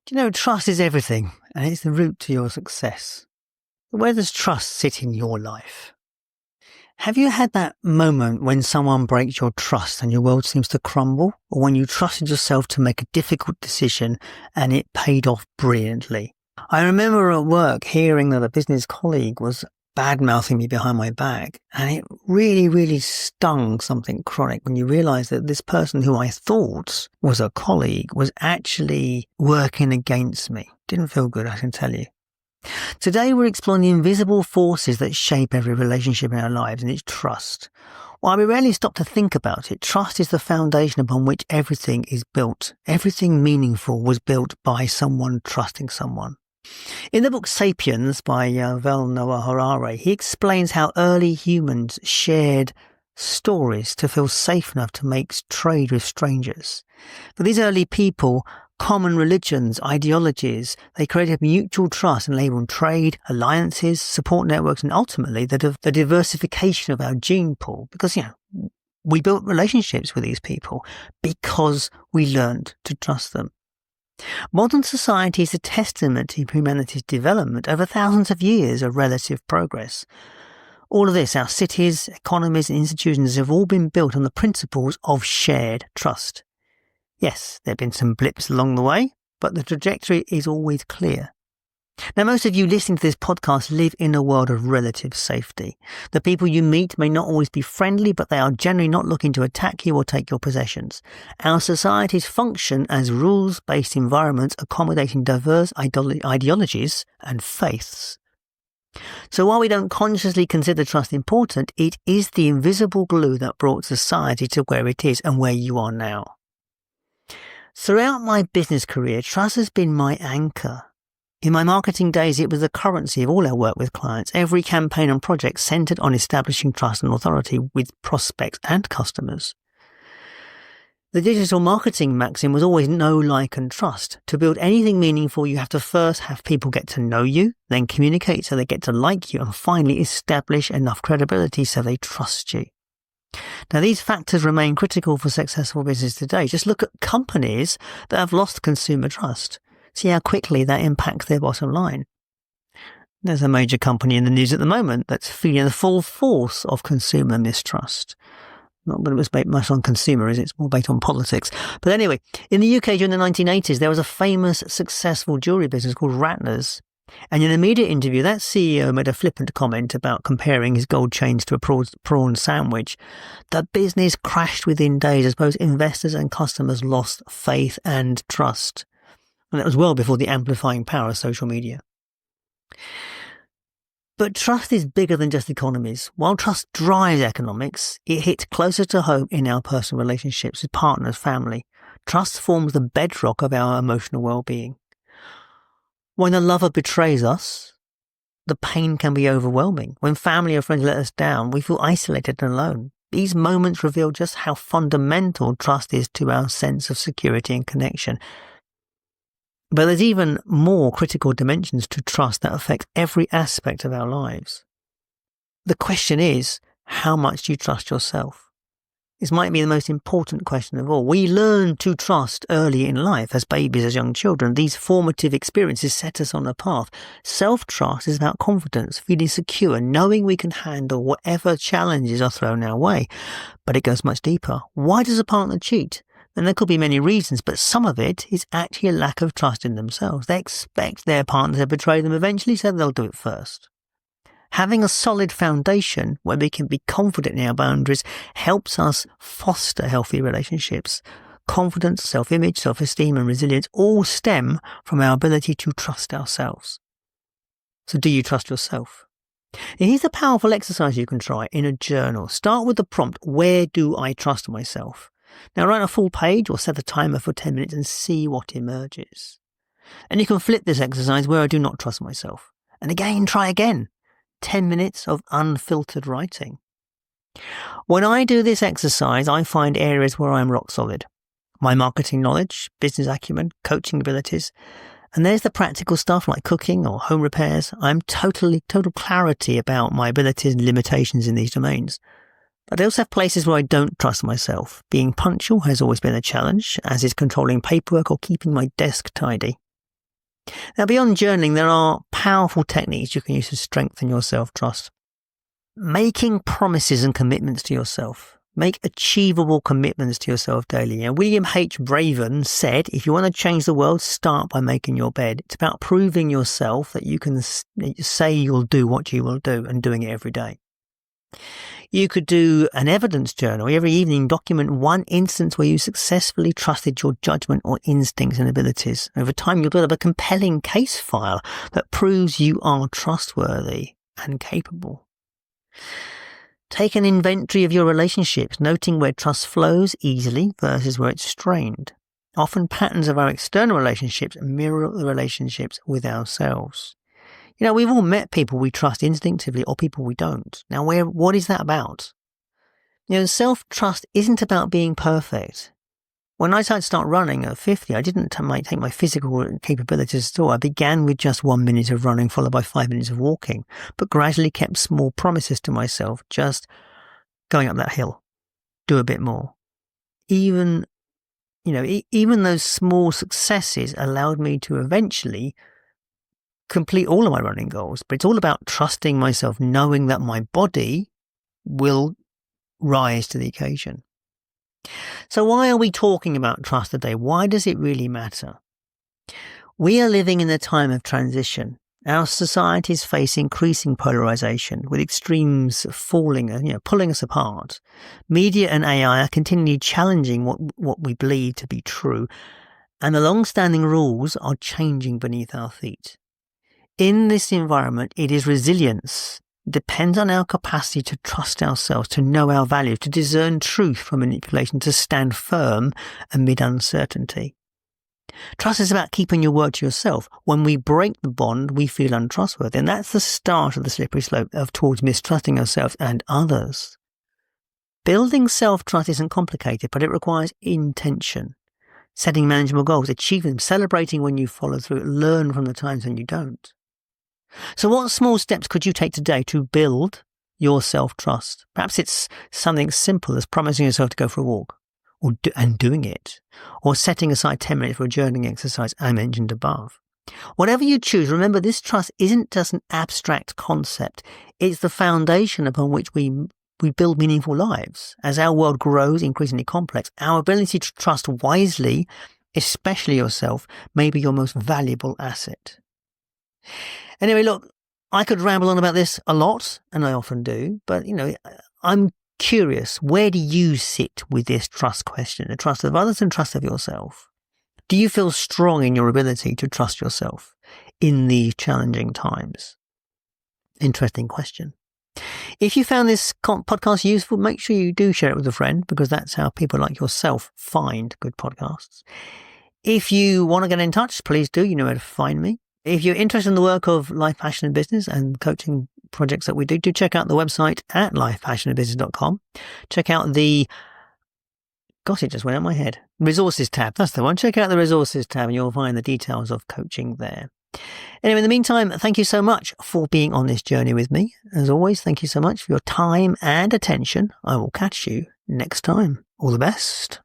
Do you know, trust is everything, and it's the route to your success. But where does trust sit in your life? Have you had that moment when someone breaks your trust and your world seems to crumble, or when you trusted yourself to make a difficult decision and it paid off brilliantly? I remember at work hearing that a business colleague was bad-mouthing me behind my back, and it really, really stung something chronic when you realise that this person who I thought was a colleague was actually working against me. Didn't feel good, I can tell you. Today we're exploring the invisible forces that shape every relationship in our lives, and it's trust. While we rarely stop to think about it, trust is the foundation upon which everything is built. Everything meaningful was built by someone trusting someone. In the book Sapiens by Yuval Noah Harari, he explains how early humans shared stories to feel safe enough to make trade with strangers. For these early people, common religions, ideologies, they created mutual trust and enabled trade, alliances, support networks, and ultimately the diversification of our gene pool. Because, we built relationships with these people because we learned to trust them. Modern society is a testament to humanity's development over thousands of years of relative progress. All of this, our cities, economies and institutions have all been built on the principles of shared trust. Yes, there have been some blips along the way, but the trajectory is always clear. Now, most of you listening to this podcast live in a world of relative safety. The people you meet may not always be friendly, but they are generally not looking to attack you or take your possessions. Our societies function as rules-based environments accommodating diverse ideologies and faiths. So while we don't consciously consider trust important, it is the invisible glue that brought society to where it is and where you are now. Throughout my business career, trust has been my anchor. In my marketing days, it was the currency of all our work with clients. Every campaign and project centered on establishing trust and authority with prospects and customers. The digital marketing maxim was always know, like, and trust. To build anything meaningful, you have to first have people get to know you, then communicate so they get to like you, and finally establish enough credibility so they trust you. Now, these factors remain critical for successful business today. Just look at companies that have lost consumer trust. See how quickly that impacts their bottom line. There's a major company in the news at the moment that's feeling the full force of consumer mistrust. Not that it was based much on consumer, it's more based on politics. But anyway, in the UK during the 1980s, there was a famous, successful jewellery business called Ratner's. And in a media interview, that CEO made a flippant comment about comparing his gold chains to a prawn sandwich. The business crashed within days as both investors and customers lost faith and trust. And that was well before the amplifying power of social media. But trust is bigger than just economies. While trust drives economics, it hits closer to home in our personal relationships with partners, family. Trust forms the bedrock of our emotional well-being. When a lover betrays us, the pain can be overwhelming. When family or friends let us down, we feel isolated and alone. These moments reveal just how fundamental trust is to our sense of security and connection. But there's even more critical dimensions to trust that affect every aspect of our lives. The question is, how much do you trust yourself? This might be the most important question of all. We learn to trust early in life, as babies, as young children. These formative experiences set us on a path. Self-trust is about confidence, feeling secure, knowing we can handle whatever challenges are thrown our way. But it goes much deeper. Why does a partner cheat? And there could be many reasons, but some of it is actually a lack of trust in themselves. They expect their partner to betray them eventually, so they'll do it first. Having a solid foundation where we can be confident in our boundaries helps us foster healthy relationships. Confidence, self-image, self-esteem and resilience all stem from our ability to trust ourselves. So do you trust yourself? Here's a powerful exercise you can try in a journal. Start with the prompt, where do I trust myself? Now write a full page or set a timer for 10 minutes and see what emerges. And you can flip this exercise where I do not trust myself. And again, try again. 10 minutes of unfiltered writing. When I do this exercise, I find areas where I'm rock solid. My marketing knowledge, business acumen, coaching abilities. And there's the practical stuff like cooking or home repairs. I'm total clarity about my abilities and limitations in these domains. But I also have places where I don't trust myself. Being punctual has always been a challenge, as is controlling paperwork or keeping my desk tidy. Now, beyond journaling, there are powerful techniques you can use to strengthen your self-trust. Making promises and commitments to yourself. Make achievable commitments to yourself daily. Now, William H. Braven said, if you want to change the world, start by making your bed. It's about proving yourself that you can say you'll do what you will do and doing it every day. You could do an evidence journal. Every evening, document one instance where you successfully trusted your judgment or instincts and abilities. Over time, you'll build up a compelling case file that proves you are trustworthy and capable. Take an inventory of your relationships, noting where trust flows easily versus where it's strained. Often patterns of our external relationships mirror the relationships with ourselves. You know, we've all met people we trust instinctively or people we don't. Now, what is that about? You know, self-trust isn't about being perfect. When I started to start running at 50, I didn't take my physical capabilities at all. I began with just 1 minute of running, followed by 5 minutes of walking, but gradually kept small promises to myself, just going up that hill, do a bit more. Even those small successes allowed me to eventually complete all of my running goals. But it's all about trusting myself, knowing that my body will rise to the occasion. So why are we talking about trust today? Why does it really matter? We are living in a time of transition. Our societies face increasing polarization, with extremes falling, pulling us apart. Media and AI are continually challenging what we believe to be true, and the long-standing rules are changing beneath our feet. In this environment, it is resilience. Depends on our capacity to trust ourselves, to know our value, to discern truth from manipulation, to stand firm amid uncertainty. Trust is about keeping your word to yourself. When we break the bond, we feel untrustworthy, and that's the start of the slippery slope towards mistrusting ourselves and others. Building self-trust isn't complicated, but it requires intention. Setting manageable goals, achieving them, celebrating when you follow through, learn from the times when you don't. So what small steps could you take today to build your self-trust? Perhaps it's something simple as promising yourself to go for a walk and doing it, or setting aside 10 minutes for a journaling exercise I mentioned above. Whatever you choose, remember this trust isn't just an abstract concept. It's the foundation upon which we build meaningful lives. As our world grows increasingly complex, our ability to trust wisely, especially yourself, may be your most valuable asset. Anyway, look, I could ramble on about this a lot, and I often do, but, I'm curious, where do you sit with this trust question, the trust of others and trust of yourself? Do you feel strong in your ability to trust yourself in these challenging times? Interesting question. If you found this podcast useful, make sure you do share it with a friend, because that's how people like yourself find good podcasts. If you want to get in touch, please do. You know where to find me. If you're interested in the work of Life, Passion and Business and coaching projects that we do check out the website at lifepassionandbusiness.com. Check out it just went out my head. Resources tab, that's the one. Check out the resources tab and you'll find the details of coaching there. Anyway, in the meantime, thank you so much for being on this journey with me. As always, thank you so much for your time and attention. I will catch you next time. All the best.